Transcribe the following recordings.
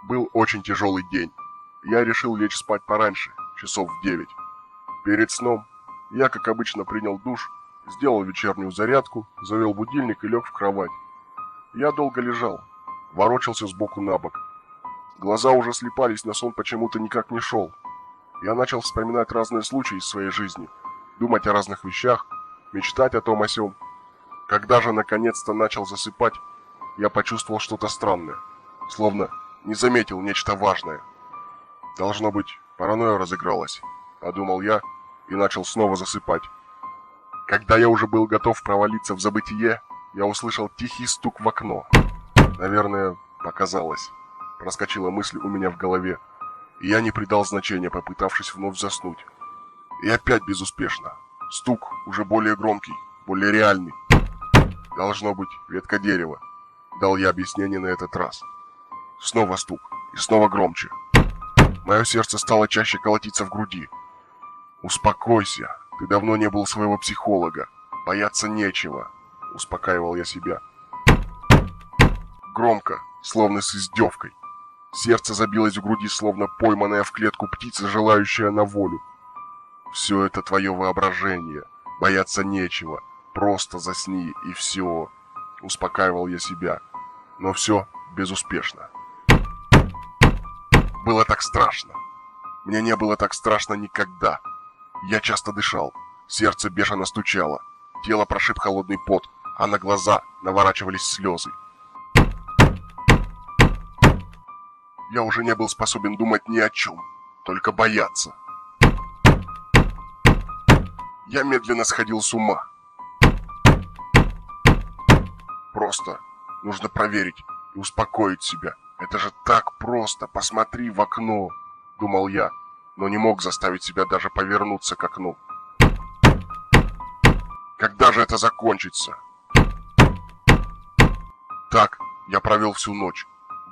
Был очень тяжелый день. Я решил лечь спать пораньше, часов в 9. Перед сном я, как обычно, принял душ, сделал вечернюю зарядку, завел будильник и лег в кровать. Я долго лежал, ворочался сбоку на бок. Глаза уже слипались, но сон почему-то никак не шел. Я начал вспоминать разные случаи из своей жизни, думать о разных вещах, мечтать о том о сём. Когда же наконец-то начал засыпать, я почувствовал что-то странное, словно не заметил нечто важное. Должно быть, паранойя разыгралась, подумал я и начал снова засыпать. Когда я уже был готов провалиться в забытие, я услышал тихий стук в окно. Наверное, показалось. Проскочила мысль у меня в голове, и я не придал значения, попытавшись вновь заснуть. И опять безуспешно. Стук уже более громкий, более реальный. Должно быть, ветка дерева. Дал я объяснение на этот раз. Снова стук, и снова громче. Мое сердце стало чаще колотиться в груди. «Успокойся, ты давно не был у своего психолога. Бояться нечего», — успокаивал я себя. Громко, словно с издевкой. Сердце забилось в груди, словно пойманная в клетку птица, желающая на волю. «Все это твое воображение. Бояться нечего. Просто засни, и все», — успокаивал я себя. Но все безуспешно. Было так страшно. Мне не было так страшно никогда. Я часто дышал, сердце бешено стучало, тело прошиб холодный пот, а на глаза наворачивались слезы. Я уже не был способен думать ни о чем, только бояться. Я медленно сходил с ума. Просто нужно проверить и успокоить себя. Это же так просто, посмотри в окно, думал я, но не мог заставить себя даже повернуться к окну. Когда же это закончится? Так я провел всю ночь,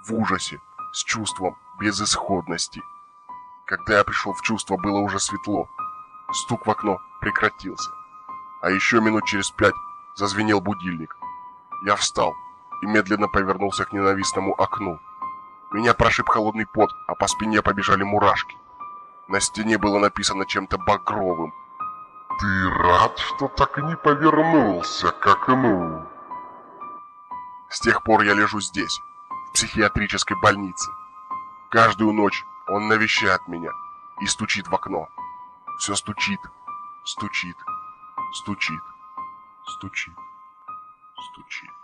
в ужасе, с чувством безысходности. Когда я пришел в чувство, было уже светло. Стук в окно прекратился. А еще минут через 5 зазвенел будильник. Я встал и медленно повернулся к ненавистному окну. Меня прошиб холодный пот, а по спине побежали мурашки. На стене было написано чем-то багровым. «Ты рад, что так и не повернулся к окну?» С тех пор я лежу здесь, в психиатрической больнице. Каждую ночь он навещает меня и стучит в окно. Все стучит, стучит, стучит, стучит, стучит.